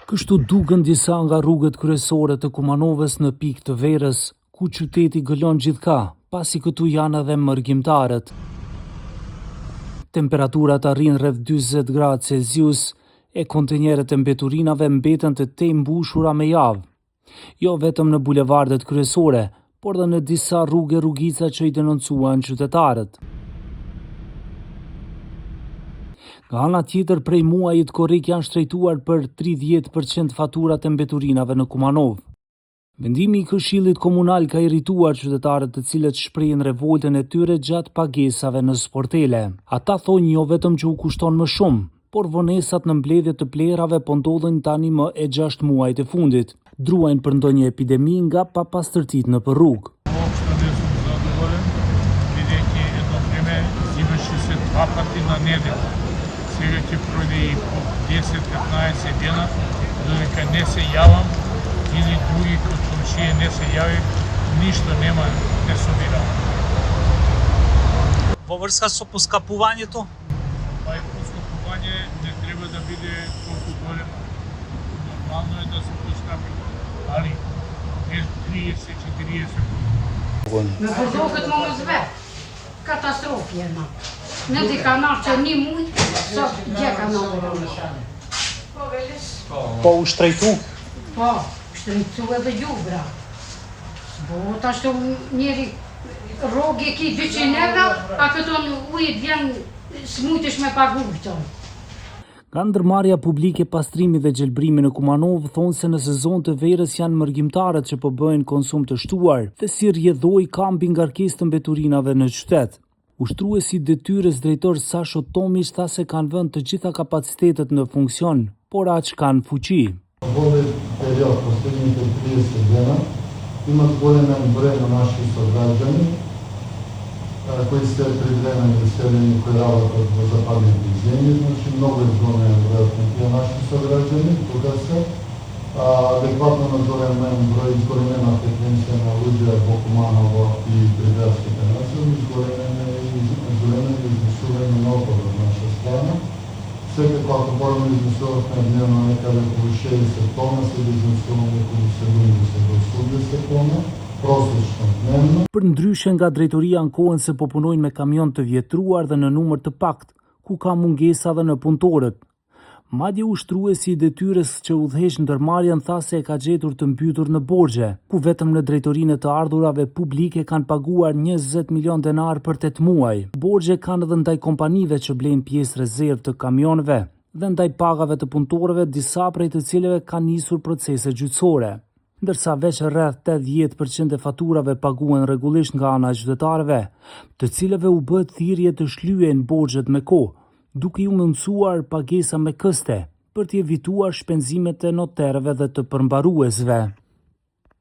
Kështu duken disa nga rrugët kryesore të Kumanovës në pikë të verës, ku qyteti gëlon gjithka, pasi këtu janë edhe mërgjimtarët. Temperaturat arrin rreth 40 gradë Celsius e kontenjerët e mbeturinave mbeten të mbushura me javë. Jo vetëm në bulevardet kryesore, por dhe në disa rrugica që i denoncuan qytetarët. Nga ana tjetër, prej muajit korrik janë shtrejtuar për 30% faturat e mbeturinave në Kumanov. Vendimi i Këshillit Komunal ka irrituar qytetarët, të cilët shprehin revoltën e tyre gjatë pagesave në sportele. Ata thonë jo vetëm që u kushton më shumë, por vonesat në mbledhje të plerave po ndodhin tani më e 6 muajt e fundit. Druajnë për ndonjë epidemi nga papastërtitë në rrugë. Сега ќе пројде и по 10-15 дена, додека не се јавам или други комшија не се јави, ништо нема, не собирам. Во врска со поскапувањето? Па и поскапување не треба да биде толку големо. Нормално е да се поскапи, али не 30-40%. Me përdoket më më zve, katastrofë jena. Në di ka nërë që një mujë, sot gje ka nërë. Po u shtrejtu? Po, shtrejtu edhe gjubra. Po, ta shtu njeri rogë e ki 200 euro, a këton ujit vjen s'mujtësh me pagu këto. Nga ndërmarrja publike, pastrimi dhe gjelbrimi në Kumanov thonë se në sezon të verës janë mërgjimtarët që po bëjnë konsum të shtuar dhe si rrjedhoi kampi ngarkesë të mbeturinave në qytet. Ushtruesi i detyrës drejtor Sasho Tomić tha se kanë vënë të gjitha kapacitetet në funksion, por aq kanë fuqi. Ovaj period, последните 30 дена, имат голям брой на наши съграждани, които са определено населени, които работят в западните земји, значи много изгонен бројот на тие наши съграждани, кога се адекватно надзорен број изгорена фреквенција на луѓе во Куманово и приградските населби, изгорена и изнесување на отпад од наша страна. Секако ако можеме да изнесуваме дневно некаде околу 60 тона, се да изнесуваме околу 70 до 80 tona, prosječno dnevno. Përndryshe nga drejtoria ankohen se po punojnë me kamion të vjetruar dhe në numër të pakt, ku ka mungesa dhe në punëtorët. Madje ushtruesi i detyrës që udhëheq ndërmarrjen tha se e ka gjetur të mbytur në borxhe, ku vetëm në drejtorinë të ardhurave publike kanë paguar 20 milion denar për 8 muaj. Borxhe kanë edhe ndaj kompanive që blejnë pjesë rezervë të kamionëve dhe ndaj pagave të punëtorëve, disa prej të cilëve kanë nisur procese gjyqësore. Ndërsa veç rreth 80% e faturave paguhen rregullisht nga ana e qytetarëve, të cilëve u bë thirrje të shlyejnë borxhet me kohë, duke ju mësuar pagesa me këste, për t'i evituar shpenzimet e noterëve dhe të përmbaruesve.